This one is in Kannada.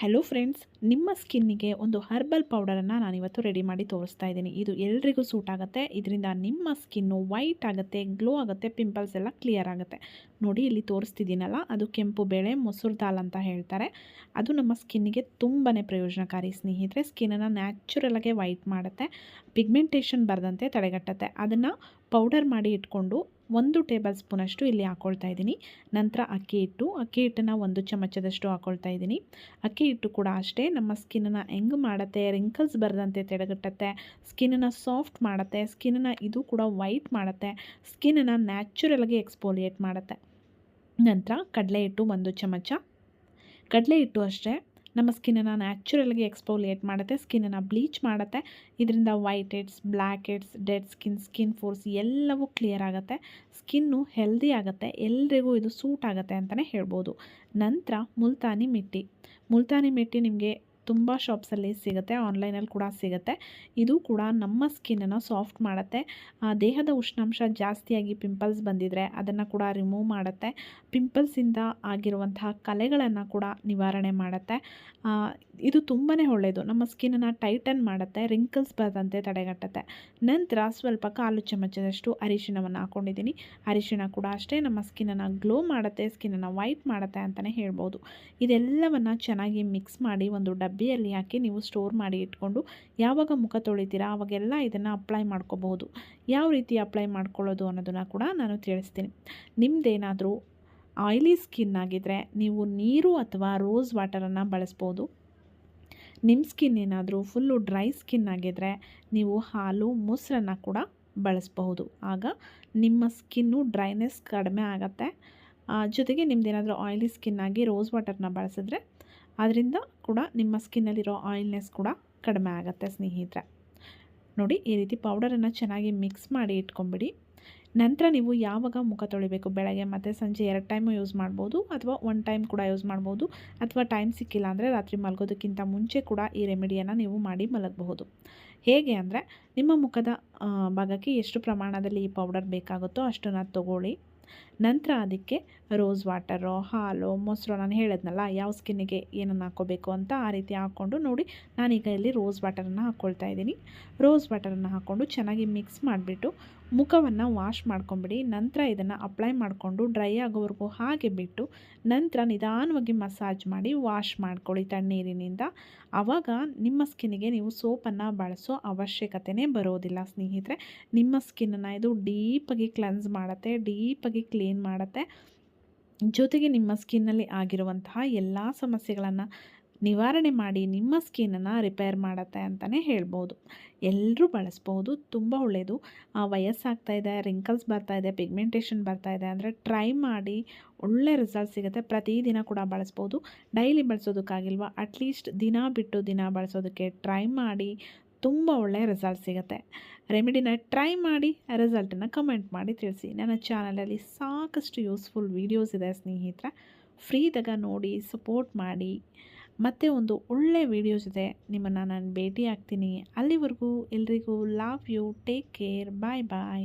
ಹಲೋ ಫ್ರೆಂಡ್ಸ್, ನಿಮ್ಮ ಸ್ಕಿನ್ನಿಗೆ ಒಂದು ಹರ್ಬಲ್ ಪೌಡರನ್ನು ನಾನಿವತ್ತು ರೆಡಿ ಮಾಡಿ ತೋರಿಸ್ತಾ ಇದ್ದೀನಿ. ಇದು ಎಲ್ರಿಗೂ ಸೂಟ್ ಆಗುತ್ತೆ. ಇದರಿಂದ ನಿಮ್ಮ ಸ್ಕಿನ್ನು ವೈಟ್ ಆಗುತ್ತೆ, ಗ್ಲೋ ಆಗುತ್ತೆ, ಪಿಂಪಲ್ಸ್ ಎಲ್ಲ ಕ್ಲಿಯರ್ ಆಗುತ್ತೆ. ನೋಡಿ ಇಲ್ಲಿ ತೋರಿಸ್ತಿದ್ದೀನಲ್ಲ, ಅದು ಕೆಂಪು ಬೇಳೆ ಮೊಸರು ದಾಲ್ ಅಂತ ಹೇಳ್ತಾರೆ. ಅದು ನಮ್ಮ ಸ್ಕಿನ್ನಿಗೆ ತುಂಬಾ ಪ್ರಯೋಜನಕಾರಿ ಸ್ನೇಹಿತರೆ. ಸ್ಕಿನ್ನನ್ನು ನ್ಯಾಚುರಲಾಗೆ ವೈಟ್ ಮಾಡುತ್ತೆ, ಪಿಗ್ಮೆಂಟೇಷನ್ ಬರದಂತೆ ತಡೆಗಟ್ಟುತ್ತೆ. ಅದನ್ನು ಪೌಡರ್ ಮಾಡಿ ಇಟ್ಕೊಂಡು 1 ಟೇಬಲ್ ಸ್ಪೂನಷ್ಟು ಇಲ್ಲಿ ಹಾಕ್ಕೊಳ್ತಾ ಇದ್ದೀನಿ. ನಂತರ ಅಕ್ಕಿ ಹಿಟ್ಟನ್ನು 1 ಚಮಚದಷ್ಟು ಹಾಕ್ಕೊಳ್ತಾ ಇದ್ದೀನಿ. ಅಕ್ಕಿ ಹಿಟ್ಟು ಕೂಡ ಅಷ್ಟೇ ನಮ್ಮ ಸ್ಕಿನ್ನನ್ನು ಹೆಂಗೆ ಮಾಡುತ್ತೆ, ರಿಂಕಲ್ಸ್ ಬರದಂತೆ ತಡೆಗಟ್ಟುತ್ತೆ, ಸ್ಕಿನ್ನನ್ನು ಸಾಫ್ಟ್ ಮಾಡುತ್ತೆ, ಸ್ಕಿನ್ನನ್ನು ಇದು ಕೂಡ ವೈಟ್ ಮಾಡುತ್ತೆ, ಸ್ಕಿನ್ನನ್ನು ನ್ಯಾಚುರಲಾಗಿ ಎಕ್ಸ್ಫೋಲಿಯೇಟ್ ಮಾಡುತ್ತೆ. ನಂತರ ಕಡಲೆ ಹಿಟ್ಟು 1 ಚಮಚ. ಕಡಲೆ ಹಿಟ್ಟು ಅಷ್ಟೇ ನಮ್ಮ ಸ್ಕಿನ್ನನ್ನು ನ್ಯಾಚುರಲ್ಗೆ ಎಕ್ಸ್ಫೋಲಿಯೇಟ್ ಮಾಡುತ್ತೆ, ಸ್ಕಿನ್ನನ್ನು ಬ್ಲೀಚ್ ಮಾಡುತ್ತೆ. ಇದರಿಂದ white heads, black heads, dead skin force ಎಲ್ಲವೂ ಕ್ಲಿಯರ್ ಆಗುತ್ತೆ. ಸ್ಕಿನ್ನು ಹೆಲ್ದಿ ಆಗುತ್ತೆ. ಎಲ್ರಿಗೂ ಇದು ಸೂಟ್ ಆಗುತ್ತೆ ಅಂತಲೇ ಹೇಳ್ಬೋದು. ನಂತರ ಮುಲ್ತಾನಿ ಮಿಟ್ಟಿ ನಿಮಗೆ ತುಂಬ ಶಾಪ್ಸಲ್ಲಿ ಸಿಗುತ್ತೆ, ಆನ್ಲೈನಲ್ಲಿ ಕೂಡ ಸಿಗುತ್ತೆ. ಇದು ಕೂಡ ನಮ್ಮ ಸ್ಕಿನ್ನನ್ನು ಸಾಫ್ಟ್ ಮಾಡುತ್ತೆ. ದೇಹದ ಉಷ್ಣಾಂಶ ಜಾಸ್ತಿಯಾಗಿ ಪಿಂಪಲ್ಸ್ ಬಂದಿದ್ದರೆ ಅದನ್ನು ಕೂಡ ರಿಮೂವ್ ಮಾಡುತ್ತೆ. ಪಿಂಪಲ್ಸಿಂದ ಆಗಿರುವಂತಹ ಕಲೆಗಳನ್ನು ಕೂಡ ನಿವಾರಣೆ ಮಾಡುತ್ತೆ. ಇದು ತುಂಬಾ ಒಳ್ಳೆಯದು. ನಮ್ಮ ಸ್ಕಿನ್ನನ್ನು ಟೈಟನ್ ಮಾಡುತ್ತೆ, ರಿಂಕಲ್ಸ್ ಬರದಂತೆ ತಡೆಗಟ್ಟುತ್ತೆ. ನಂತರ ಸ್ವಲ್ಪ 1/4 ಚಮಚದಷ್ಟು ಅರಿಶಿಣವನ್ನು ಹಾಕ್ಕೊಂಡಿದ್ದೀನಿ. ಅರಿಶಿಣ ಕೂಡ ಅಷ್ಟೇ ನಮ್ಮ ಸ್ಕಿನ್ನನ್ನು ಗ್ಲೋ ಮಾಡುತ್ತೆ, ಸ್ಕಿನ್ನನ್ನು ವೈಟ್ ಮಾಡುತ್ತೆ ಅಂತಲೇ ಹೇಳ್ಬೋದು. ಇದೆಲ್ಲವನ್ನು ಚೆನ್ನಾಗಿ ಮಿಕ್ಸ್ ಮಾಡಿ ಒಂದು ಡಬ್ಬಿಯಲ್ಲಿ ಹಾಕಿ ನೀವು ಸ್ಟೋರ್ ಮಾಡಿ ಇಟ್ಕೊಂಡು ಯಾವಾಗ ಮುಖ ತೊಳಿತೀರಾ ಅವಾಗೆಲ್ಲ ಇದನ್ನು ಅಪ್ಲೈ ಮಾಡ್ಕೋಬಹುದು. ಯಾವ ರೀತಿ ಅಪ್ಲೈ ಮಾಡ್ಕೊಳ್ಳೋದು ಅನ್ನೋದನ್ನು ಕೂಡ ನಾನು ತಿಳಿಸ್ತೀನಿ. ನಿಮ್ಮದೇನಾದರೂ ಆಯಿಲಿ ಸ್ಕಿನ್ ಆಗಿದ್ದರೆ ನೀವು ನೀರು ಅಥವಾ ರೋಸ್ ವಾಟರನ್ನು ಬಳಸ್ಬೋದು. ನಿಮ್ಮ ಸ್ಕಿನ್ ಏನಾದರೂ ಫುಲ್ಲು ಡ್ರೈ ಸ್ಕಿನ್ ಆಗಿದ್ದರೆ ನೀವು ಹಾಲು ಮೊಸರನ್ನು ಕೂಡ ಬಳಸಬಹುದು. ಆಗ ನಿಮ್ಮ ಸ್ಕಿನ್ನು ಡ್ರೈನೆಸ್ ಕಡಿಮೆ ಆಗುತ್ತೆ. ಜೊತೆಗೆ ನಿಮ್ಮದೇನಾದರೂ ಆಯಿಲಿ ಸ್ಕಿನ್ ಆಗಿ ರೋಸ್ ವಾಟರ್ನ ಬಳಸಿದ್ರೆ ಅದರಿಂದ ಕೂಡ ನಿಮ್ಮ ಸ್ಕಿನ್ನಲ್ಲಿರೋ ಆಯಿಲ್ನೆಸ್ ಕೂಡ ಕಡಿಮೆ ಆಗುತ್ತೆ ಸ್ನೇಹಿತರೆ. ನೋಡಿ, ಈ ರೀತಿ ಪೌಡರನ್ನು ಚೆನ್ನಾಗಿ ಮಿಕ್ಸ್ ಮಾಡಿ ಇಟ್ಕೊಂಬಿಡಿ. ನಂತರ ನೀವು ಯಾವಾಗ ಮುಖ ತೊಳಿಬೇಕು, ಬೆಳಗ್ಗೆ ಮತ್ತು ಸಂಜೆ 2 ಟೈಮು ಯೂಸ್ ಮಾಡ್ಬೋದು, ಅಥವಾ 1 ಟೈಮ್ ಕೂಡ ಯೂಸ್ ಮಾಡ್ಬೋದು, ಅಥವಾ ಟೈಮ್ ಸಿಕ್ಕಿಲ್ಲ ಅಂದರೆ ರಾತ್ರಿ ಮಲಗೋದಕ್ಕಿಂತ ಮುಂಚೆ ಕೂಡ ಈ ರೆಮಿಡಿಯನ್ನು ನೀವು ಮಾಡಿ ಮಲಗಬಹುದು. ಹೇಗೆ ಅಂದರೆ, ನಿಮ್ಮ ಮುಖದ ಭಾಗಕ್ಕೆ ಎಷ್ಟು ಪ್ರಮಾಣದಲ್ಲಿ ಈ ಪೌಡರ್ ಬೇಕಾಗುತ್ತೋ ಅಷ್ಟನ್ನು ತಗೊಳ್ಳಿ. ನಂತರ ಅದಕ್ಕೆ ರೋಸ್ ವಾಟರು, ಹಾಲು, ಮೊಸರು, ನಾನು ಹೇಳಿದ್ನಲ್ಲ ಯಾವ ಸ್ಕಿನ್ನಿಗೆ ಏನನ್ನು ಹಾಕ್ಕೋಬೇಕು ಅಂತ, ಆ ರೀತಿ ಹಾಕ್ಕೊಂಡು ನೋಡಿ. ನಾನೀಗ ಇಲ್ಲಿ ರೋಸ್ ವಾಟರನ್ನು ಹಾಕ್ಕೊಳ್ತಾ ಇದ್ದೀನಿ. ರೋಸ್ ವಾಟರನ್ನು ಹಾಕ್ಕೊಂಡು ಚೆನ್ನಾಗಿ ಮಿಕ್ಸ್ ಮಾಡಿಬಿಟ್ಟು ಮುಖವನ್ನು ವಾಶ್ ಮಾಡ್ಕೊಂಬಿಡಿ. ನಂತರ ಇದನ್ನು ಅಪ್ಲೈ ಮಾಡಿಕೊಂಡು ಡ್ರೈ ಆಗೋವರೆಗೂ ಹಾಗೆ ಬಿಟ್ಟು ನಂತರ ನಿಧಾನವಾಗಿ ಮಸಾಜ್ ಮಾಡಿ ವಾಶ್ ಮಾಡ್ಕೊಳ್ಳಿ ತಣ್ಣೀರಿನಿಂದ. ಆವಾಗ ನಿಮ್ಮ ಸ್ಕಿನ್ನಿಗೆ ನೀವು ಸೋಪನ್ನು ಬಳಸೋ ಅವಶ್ಯಕತೆಯೇ ಬರೋದಿಲ್ಲ ಸ್ನೇಹಿತರೆ. ನಿಮ್ಮ ಸ್ಕಿನ್ನನ್ನು ಇದು ಡೀಪಾಗಿ ಕ್ಲೆನ್ಸ್ ಮಾಡುತ್ತೆ, ಡೀಪಾಗಿ ಕ್ಲೀನ್ ಮಾಡುತ್ತೆ. ಜೊತೆಗೆ ನಿಮ್ಮ ಸ್ಕಿನ್ನಲ್ಲಿ ಆಗಿರುವಂತಹ ಎಲ್ಲ ಸಮಸ್ಯೆಗಳನ್ನು ನಿವಾರಣೆ ಮಾಡಿ ನಿಮ್ಮ ಸ್ಕಿನ್ನನ್ನು ರಿಪೇರ್ ಮಾಡುತ್ತೆ ಅಂತಲೇ ಹೇಳ್ಬೋದು. ಎಲ್ಲರೂ ಬಳಸ್ಬೋದು, ತುಂಬ ಒಳ್ಳೆಯದು. ವಯಸ್ಸಾಗ್ತಾಯಿದೆ, ರಿಂಕಲ್ಸ್ ಬರ್ತಾಯಿದೆ, ಪಿಗ್ಮೆಂಟೇಷನ್ ಬರ್ತಾಯಿದೆ ಅಂದರೆ ಟ್ರೈ ಮಾಡಿ, ಒಳ್ಳೆ ರಿಸಲ್ಟ್ ಸಿಗುತ್ತೆ. ಪ್ರತಿದಿನ ಕೂಡ ಬಳಸ್ಬೋದು. ಡೈಲಿ ಬಳಸೋದಕ್ಕಾಗಿಲ್ವ, ಅಟ್ಲೀಸ್ಟ್ ದಿನ ಬಿಟ್ಟು ದಿನ ಬಳಸೋದಕ್ಕೆ ಟ್ರೈ ಮಾಡಿ, ತುಂಬ ಒಳ್ಳೆಯ ರಿಸಲ್ಟ್ ಸಿಗುತ್ತೆ. ರೆಮಿಡಿನ ಟ್ರೈ ಮಾಡಿ, ರಿಸಲ್ಟನ್ನು ಕಮೆಂಟ್ ಮಾಡಿ ತಿಳಿಸಿ. ನನ್ನ ಚಾನಲಲ್ಲಿ ಸಾಕಷ್ಟು ಯೂಸ್ಫುಲ್ ವೀಡಿಯೋಸ್ ಇದೆ ಸ್ನೇಹಿತರೆ. ಫ್ರೀ ಇದ್ದಾಗ ನೋಡಿ, ಸಪೋರ್ಟ್ ಮಾಡಿ. ಮತ್ತೆ ಒಂದು ಒಳ್ಳೆ ವಿಡಿಯೋ ಜೊತೆ ನಿಮ್ಮನ್ನು ನಾನು ಭೇಟಿ ಆಗ್ತೀನಿ. ಅಲ್ಲಿವರೆಗೂ ಎಲ್ರಿಗೂ love you, take care, bye bye.